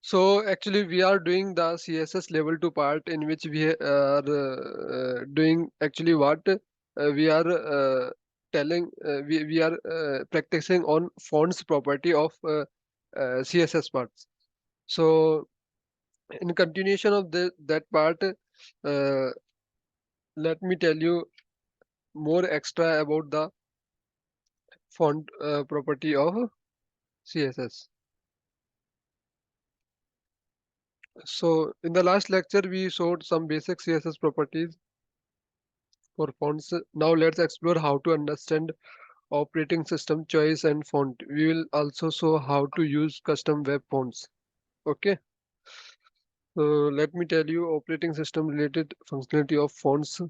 So actually we are doing the CSS level 2 part, in which we are doing actually what we are we are practicing on fonts property of CSS parts. So in continuation of that part, let me tell you more extra about the font property of CSS. So in the last lecture we showed some basic CSS properties for fonts. Now let's explore how to understand operating system choice and font. We will also show how to use custom web fonts. Okay, so let me tell you operating system related functionality of fonts.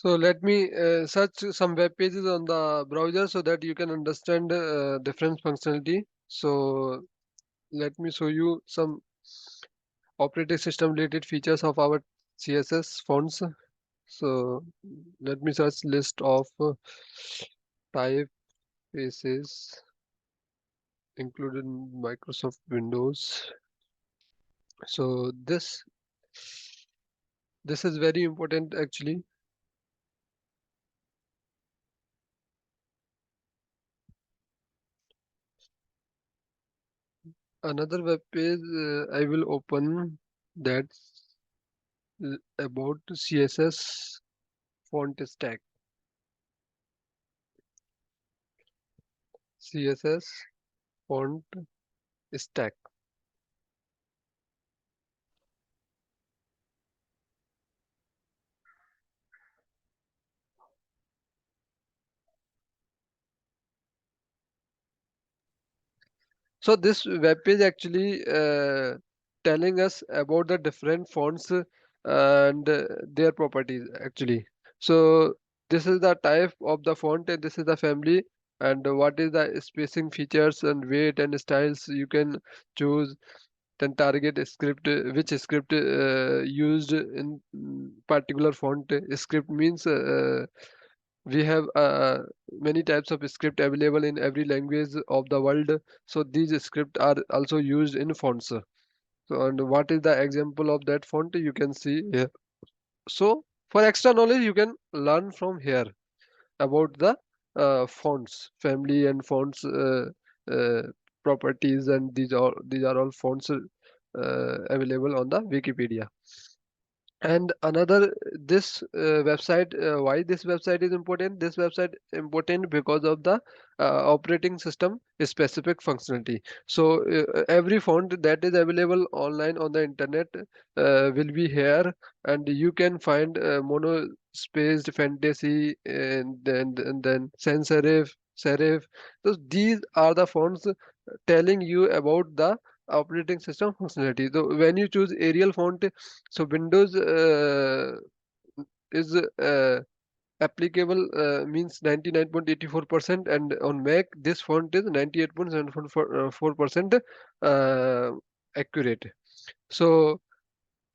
So let me search some web pages on the browser so that you can understand different functionality. So let me show you some operating system related features of our CSS fonts. So let me search list of typefaces included in Microsoft Windows. So this is very important actually. Another web page I will open, that's about CSS font stack. CSS font stack. So this web page actually telling us about the different fonts and their properties actually. So this is the type of the font and this is the family, and what is the spacing features and weight and styles you can choose. Then target script, which script used in particular font. Script means we have many types of script available in every language of the world. So these scripts are also used in fonts. So and what is the example of that font you can see here. So for extra knowledge you can learn from here about the fonts family and fonts uh, properties, and these are all fonts available on the Wikipedia. And another, this website, why this website is important? This website important because of the operating system specific functionality. So every font that is available online on the internet will be here, and you can find mono spaced fantasy and then sans serif. So these are the fonts telling you about the operating system functionality. So when you choose Arial font, so Windows is applicable means 99.84%, and on Mac this font is 98.74% accurate. So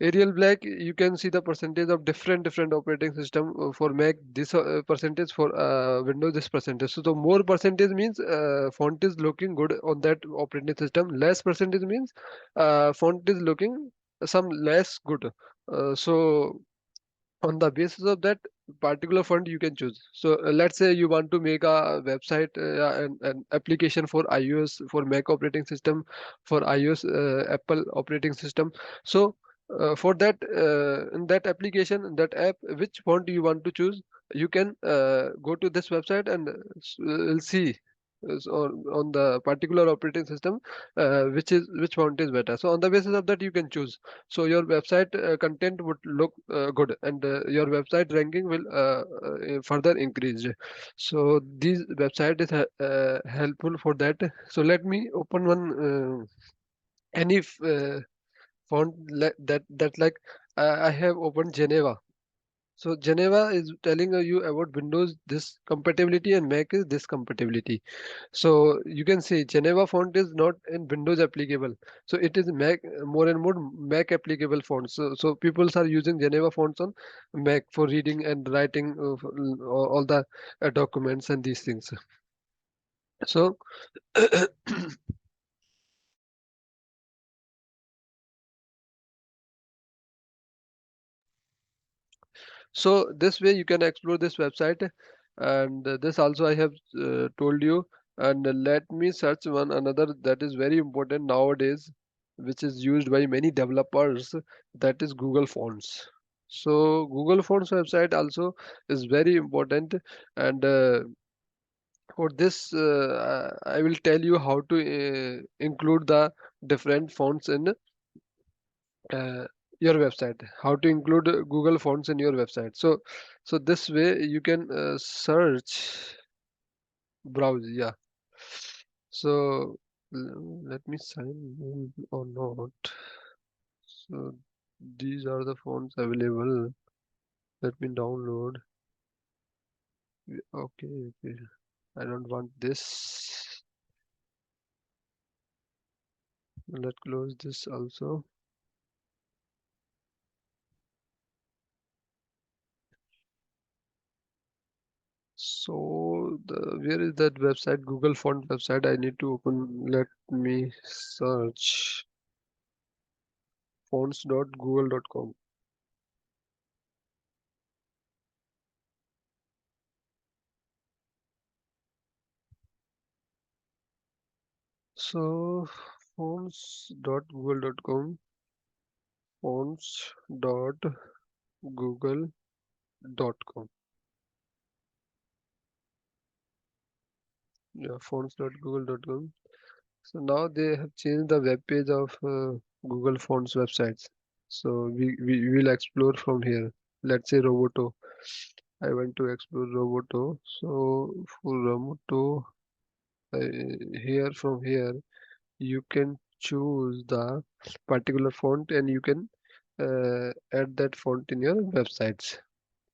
Arial Black, you can see the percentage of different operating system. For Mac this percentage, for Windows this percentage. So the more percentage means font is looking good on that operating system. Less percentage means font is looking some less good. So on the basis of that particular font you can choose. So let's say you want to make a website, an application for iOS, for Mac operating system, for iOS Apple operating system. So for that, in that application, in that app, which font you want to choose, you can go to this website and will see is on the particular operating system, which font is better. So on the basis of that, you can choose. So your website content would look good, and your website ranking will further increase. So these website is helpful for that. So let me open one any font that like I have opened Geneva. So Geneva is telling you about Windows this compatibility and Mac is this compatibility. So you can see Geneva font is not in Windows applicable. So it is Mac more and more Mac applicable fonts. So people are using Geneva fonts on Mac for reading and writing all the documents and these things. So so this way you can explore this website, and this also I have told you. And let me search one another that is very important nowadays, which is used by many developers. That is Google Fonts. So Google Fonts website also is very important, and for this I will tell you how to include the different fonts in uh, your website, how to include Google fonts in your website. So this way you can search, browse, yeah. So let me sign in or not. So these are the fonts available. Let me download. Okay, okay, I don't want this. Let's close this also. So where is that website? Google font website. I need to open. Let me search fonts.google.com. So fonts.google.com, fonts.google.com. Yeah, fonts.google.com. So now they have changed the web page of Google Fonts websites. So we will explore from here. Let's say Roboto. I want to explore Roboto. So for Roboto, here from here you can choose the particular font and you can add that font in your websites.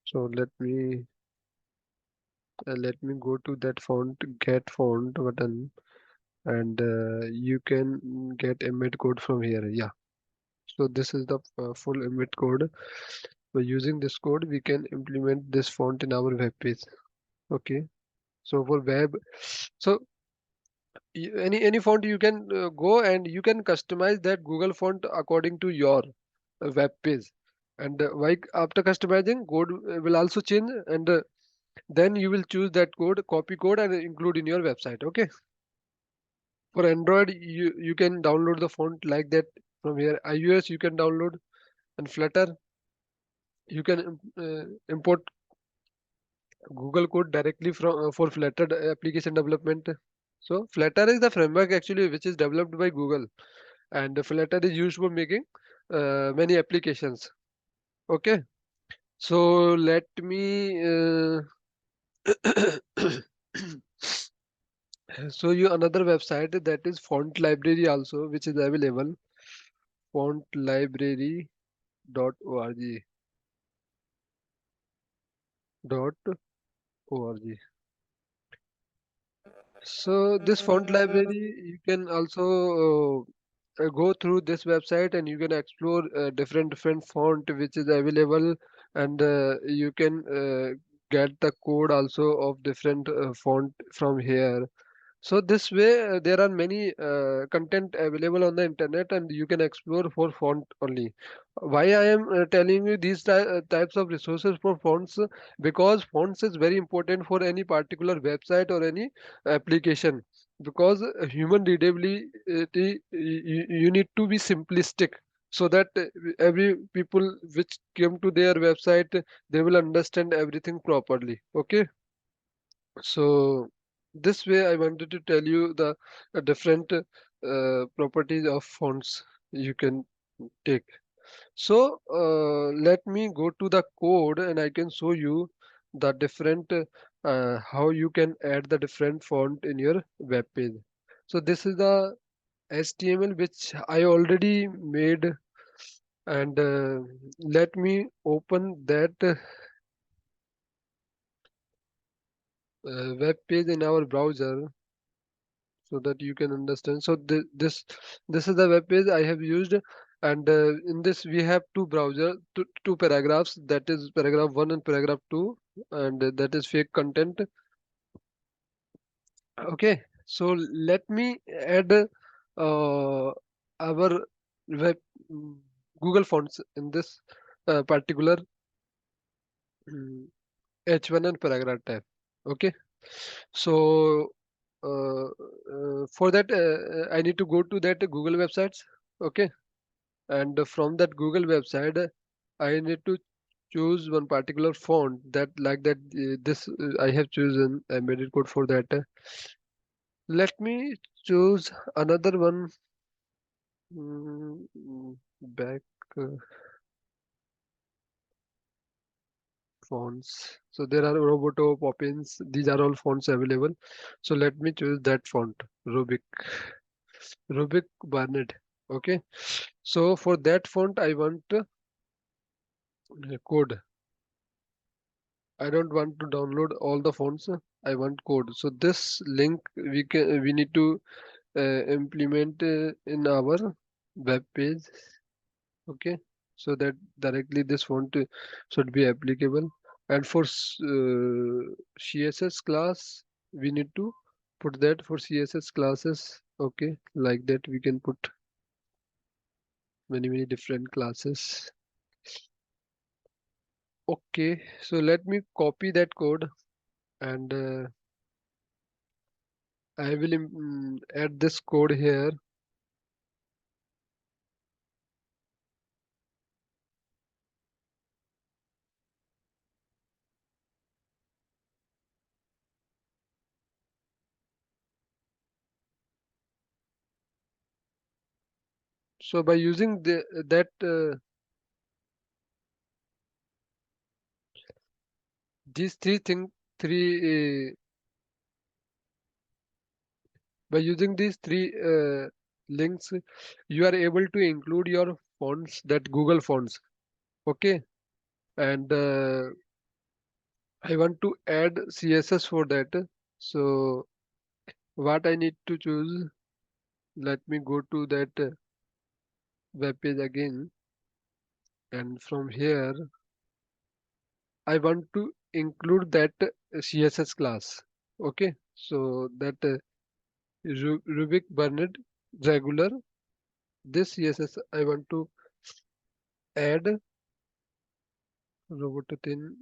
So let me go to that font, get font button, and you can get embed code from here. Yeah. So this is the full embed code. By using this code, we can implement this font in our web page. Okay. So for web, so any font you can go and you can customize that Google font according to your web page. And like after customizing, code will also change, and then you will choose that code, copy code, and include in your website. Okay. For Android, you can download the font like that from here. iOS you can download, and Flutter you can import Google code directly from for Flutter application development. So Flutter is the framework actually which is developed by Google, and Flutter is used for making many applications. Okay, so let me show you another website that is Font Library also, which is available. Fontlibrary.org. .org. So this font library, you can also go through this website and you can explore different font which is available, and you can get the code also of different font from here. So this way, there are many content available on the internet, and you can explore for font only. Why I am telling you these types of resources for fonts? Because fonts is very important for any particular website or any application. Because human readability, you need to be simplistic, so that every people which came to their website, they will understand everything properly. Okay, so. this way I wanted to tell you the different properties of fonts you can take. So let me go to the code and I can show you the different how you can add the different font in your web page. So this is the HTML which I already made, and let me open that web page in our browser so that you can understand. So this is the web page I have used, and in this we have two paragraphs, that is paragraph 1 and paragraph 2, and that is fake content. Okay, so let me add our web mm, Google fonts in this particular H1 and paragraph type. Okay, so for that I need to go to that Google websites. Okay, and from that Google website I need to choose one particular font that like that this I have chosen embedded code for that. Let me choose another one. Back fonts. So there are Roboto, Poppins. These are all fonts available. So let me choose that font, Rubik, Rubik Barnett. Okay. So for that font, I want code. I don't want to download all the fonts. I want code. So this link we need to implement in our web page. Okay, so that directly this font should be applicable. And for CSS class we need to put that for CSS classes. Okay, like that we can put many different classes. Okay, so let me copy that code, and I will add this code here. So by using that these three by using these three links, you are able to include your fonts, that Google fonts. Okay, and I want to add CSS for that. So what I need to choose? Let me go to that web page again, and from here I want to include that CSS class. Okay, so that Rubik Burnett regular, this CSS I want to add. Roboto thin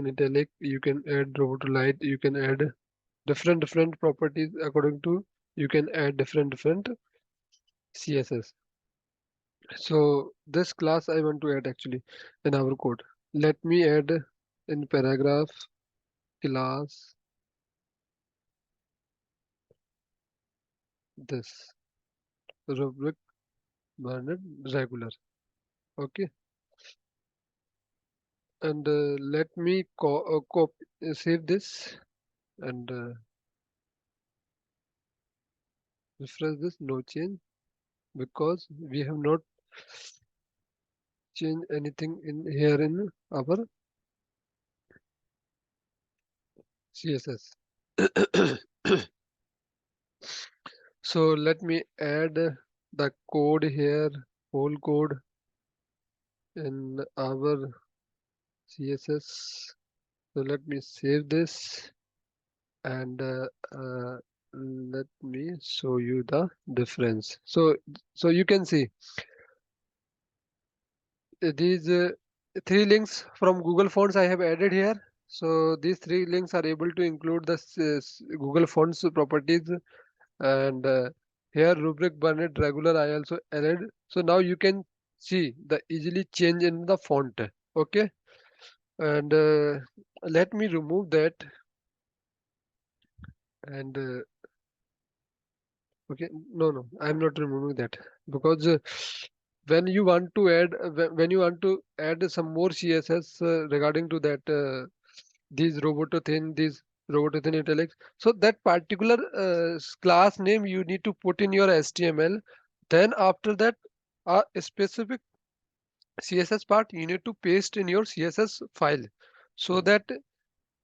italic, you can add Roboto light, you can add different properties according to, you can add different CSS. So this class I want to add actually in our code. Let me add in paragraph class this rubric Bernard regular. Okay, and let me save this and refresh this. No change because we have not changed anything in here in our CSS. So let me add the code here, whole code in our CSS. So let me save this and let me show you the difference. So you can see these three links from Google Fonts I have added here. So these three links are able to include the Google Fonts properties, and here rubric Burnett regular I also added. So now you can see the easily change in the font. Okay, and let me remove that and okay, no, I'm not removing that because when you want to add when you want to add some more CSS regarding to that these robotothin, these robotothin italics. So that particular class name you need to put in your HTML. Then after that, a specific CSS part you need to paste in your CSS file, so that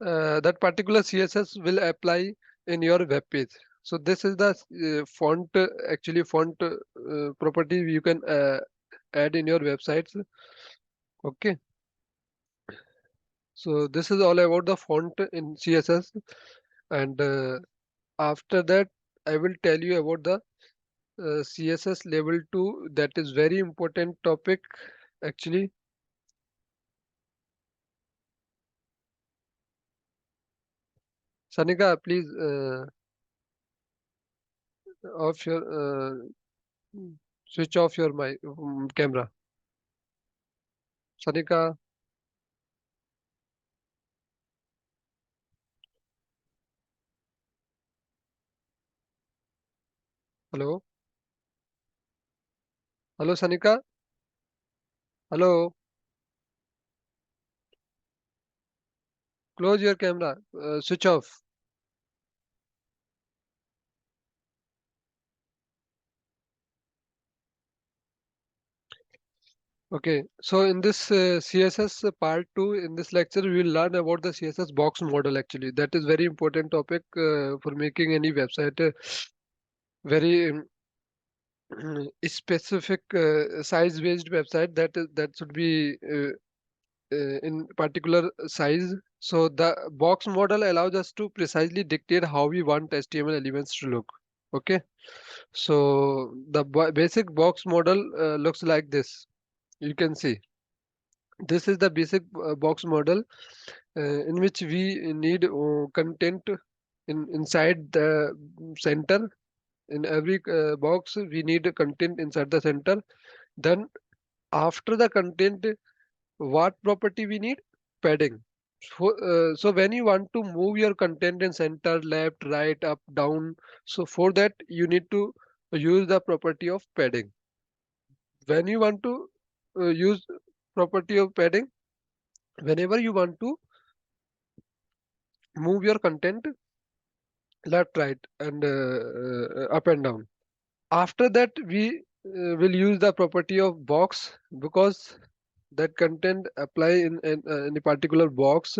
that particular CSS will apply in your web page. So this is the font actually font property you can add in your websites. Okay, so this is all about the font in CSS, and after that I will tell you about the CSS level 2. That is very important topic actually. Sanika, please off your switch off your my camera. Sanika, hello, hello, Sanika, hello. Close your camera. Switch off. Okay. So in this CSS part two, in this lecture, we will learn about the CSS box model. Actually, that is very important topic for making any website very specific size-based website. That should be in particular size. So the box model allows us to precisely dictate how we want HTML elements to look. Okay. So the basic box model looks like this. You can see this is the basic box model in which we need content inside the center. In every box we need a content inside the center. Then after the content, what property we need? Padding. So when you want to move your content in center, left, right, up, down, so for that you need to use the property of padding. When you want to use property of padding, whenever you want to move your content left, right, and up and down. After that, we will use the property of box because that content apply in a particular box,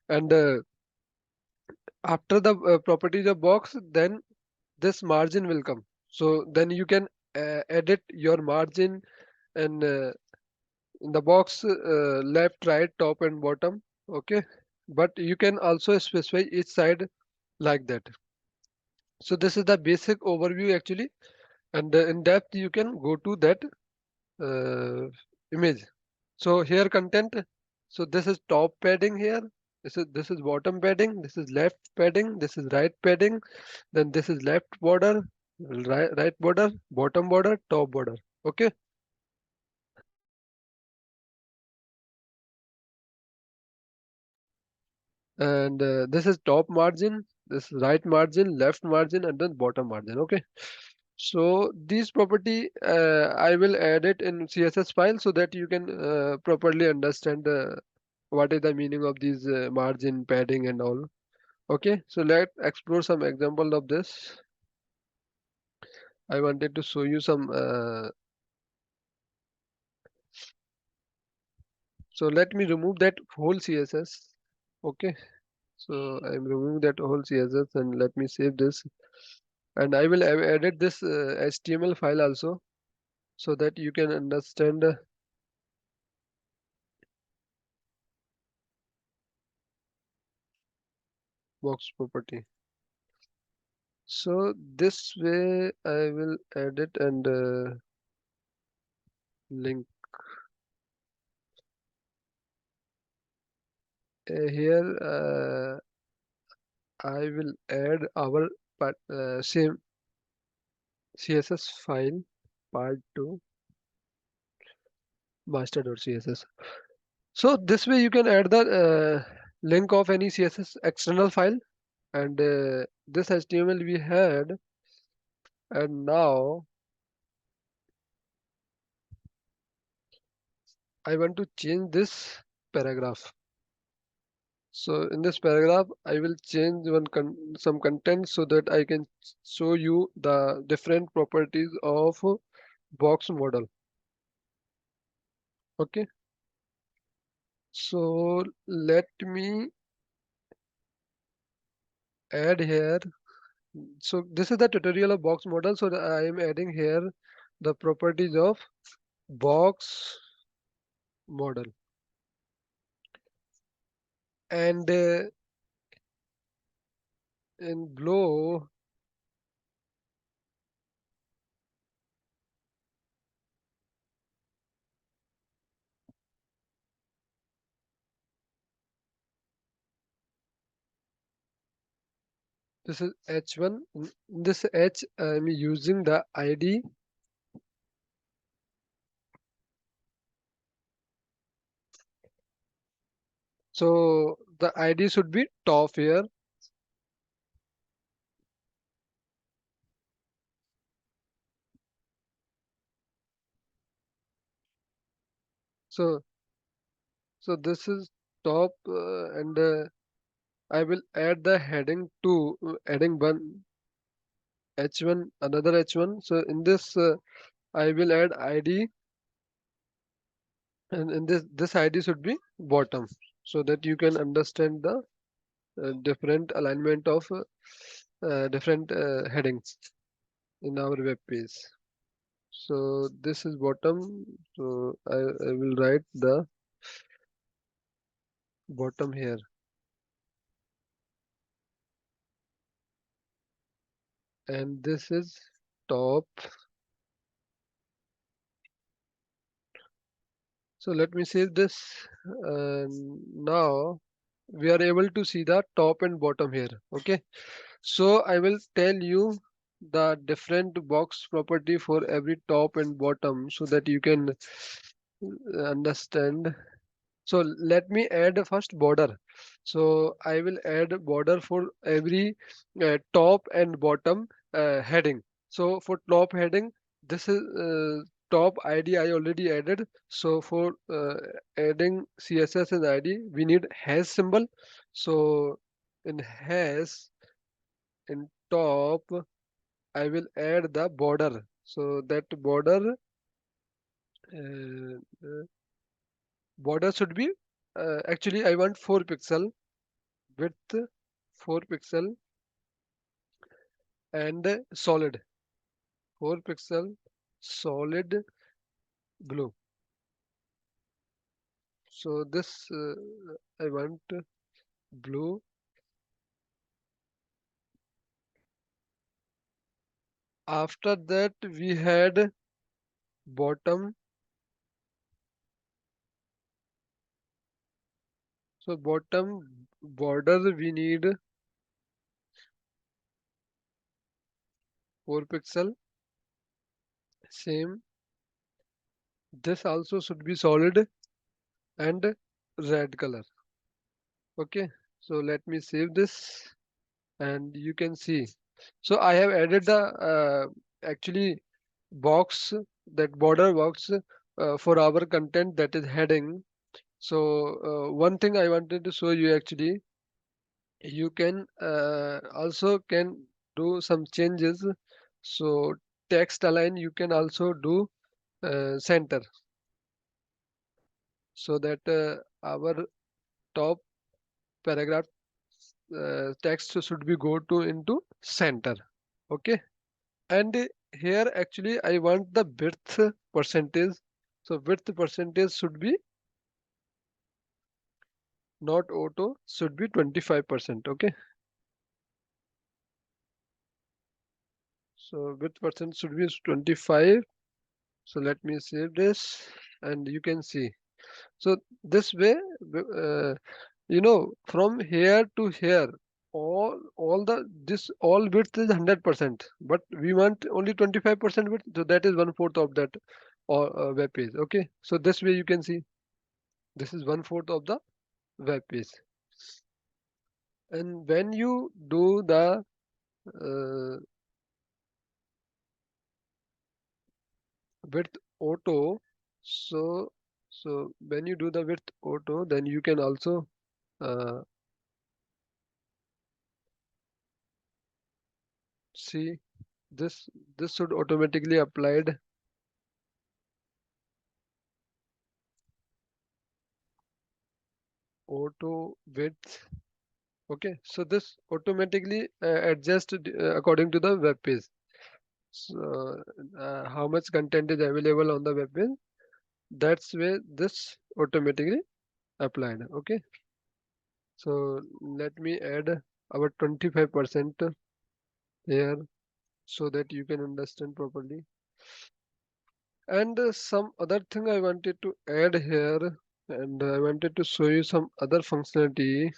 and after the properties of box, then this margin will come. So then you can edit your margin and in the box left, right, top, and bottom. Okay, but you can also specify each side like that. So this is the basic overview actually, and in depth you can go to that uh, image. So here content. So this is top padding here. This is bottom padding. This is left padding. This is right padding. Then this is left border, right border, bottom border, top border. Okay. And this is top margin. This is right margin, left margin, and then bottom margin. Okay. So this property I will add it in CSS file so that you can properly understand what is the meaning of these margin padding and all. Okay, so let's explore some example of this. I wanted to show you some. So let me remove that whole CSS. Okay, so I'm removing that whole CSS and let me save this. And I will have added this HTML file also so that you can understand box property. So this way I will edit and link here. I will add our same CSS file part 2 master.css. So this way you can add the link of any CSS external file and this HTML we had, and now I want to change this paragraph. So in this paragraph, I will change some content so that I can show you the different properties of box model. Okay. So let me add here. So this is the tutorial of box model. So I am adding here the properties of box model. And in below, this is H1. In this H, I'm using the ID. So the ID should be top here. So this is top, and I will add the heading to adding one H1, another H1. So in this, I will add ID, and in this ID should be bottom, so that you can understand the different alignment of different headings in our web page. So this is bottom. So I will write the bottom here, and this is top. So let me save this. And now we are able to see the top and bottom here. Okay. So I will tell you the different box property for every top and bottom so that you can understand. So let me add first border. So I will add border for every top and bottom heading. So for top heading, this is top ID I already added. So for adding CSS and ID, we need hash symbol. So in hash, in top, I will add the border. So that uh, uh, border should be actually I want 4 pixel width, 4 pixel, and solid, 4 pixel solid blue. So this I want blue. After that we had bottom. So bottom border we need 4 pixel. Same. This also should be solid and red color. Okay. So let me save this, and you can see. So I have added the actually box, that border box for our content, that is heading. So one thing I wanted to show you, actually you can also can do some changes. So text align you can also do center, so that our top paragraph text should be go to into center. Okay. And here actually I want the width percentage. So width percentage should be not auto, should be 25%. Okay. So width percent should be 25. So let me save this, and you can see. So this way, uh, from here to here, all the this all width is 100%, but we want only 25% width. So that is 1/4 of that or web page. Okay. So this way you can see this is 1/4 of the web page. And when you do the uh, width auto, so when you do the width auto, then you can also uh, see this should automatically applied auto width. Okay, so this automatically adjust according to the web page. So how much content is available on the web page? That's where this automatically applied. Okay, so let me add our 25% here so that you can understand properly. And some other thing I wanted to add here, and I wanted to show you some other functionality,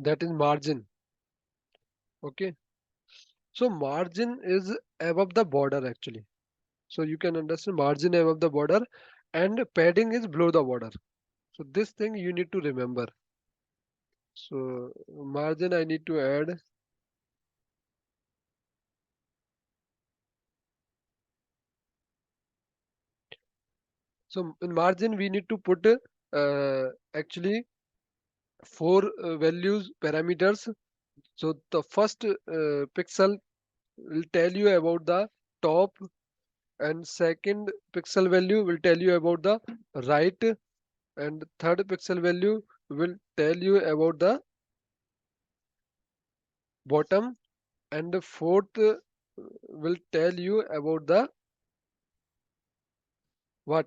that is margin. Okay, so margin is above the border actually. So you can understand margin above the border and padding is below the border. So this thing you need to remember. So margin I need to add. So in margin we need to put actually four values parameters. So the first pixel will tell you about the top, and second pixel value will tell you about the right, and third pixel value will tell you about the bottom, and the fourth will tell you about the what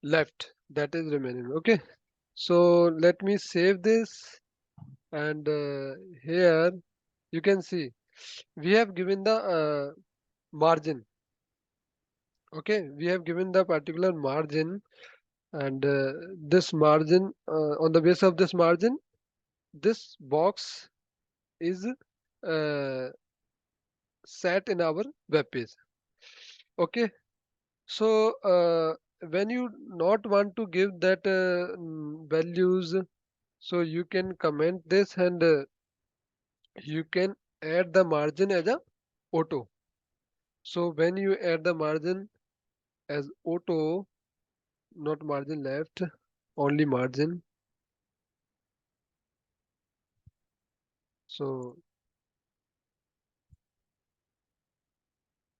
left that is remaining. Okay, so let me save this, and here you can see we have given the margin. Okay, we have given the particular margin, and this margin, on the base of this margin, this box is uh, set in our web page. Okay, so when you not want to give that values, so you can comment this, and you can add the margin as a auto. So when you add the margin as auto, not margin left, only margin. So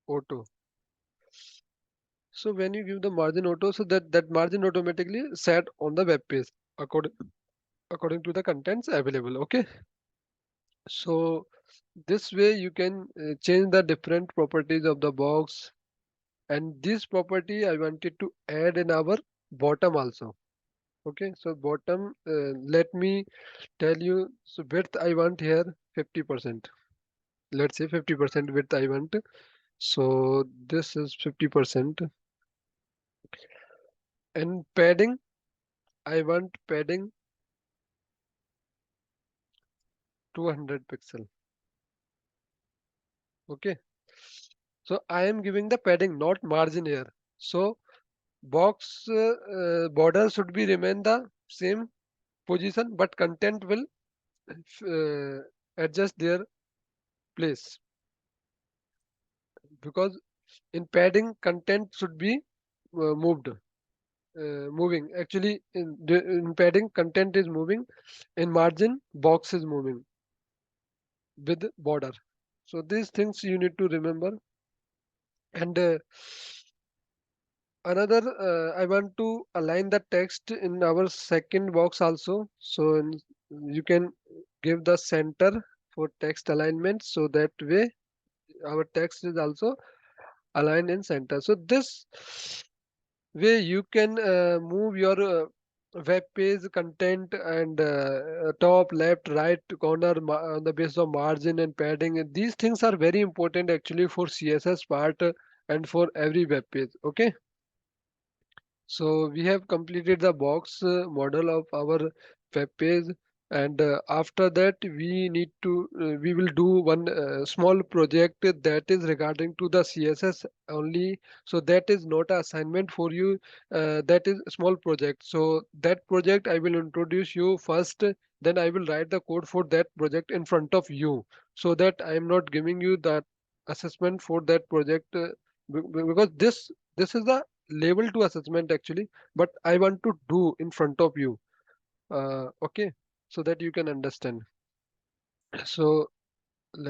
auto. So when you give the margin auto, so that margin automatically set on the web page according to the contents available. Okay. So this way you can change the different properties of the box, and this property I wanted to add in our bottom also. Okay, so bottom, let me tell you. So width I want here 50%. Let's say 50% width I want. So this is 50%. And padding, I want padding 200 pixel. Okay, so I am giving the padding, not margin here. So box border should be remain the same position, but content will uh, adjust their place, because in padding content should be moved, moving actually. In padding content is moving, in margin box is moving with border. So these things you need to remember. And another, I want to align the text in our second box also. So you can give the center for text alignment, so that way our text is also aligned in center. So this way you can move your web page content, and top, left, right corner on the basis of margin and padding. And these things are very important actually for CSS part, and for every web page. Okay, so we have completed the box model of our web page, and after that we will do one small project that is regarding to the CSS only. So that is not an assignment for you. That is a small project. So that project I will introduce you first then I will write the code for that project in front of you, so that I am not giving you that assessment for that project, because this is the level 2 assessment actually, but I want to do in front of you. Okay, so that you can understand. So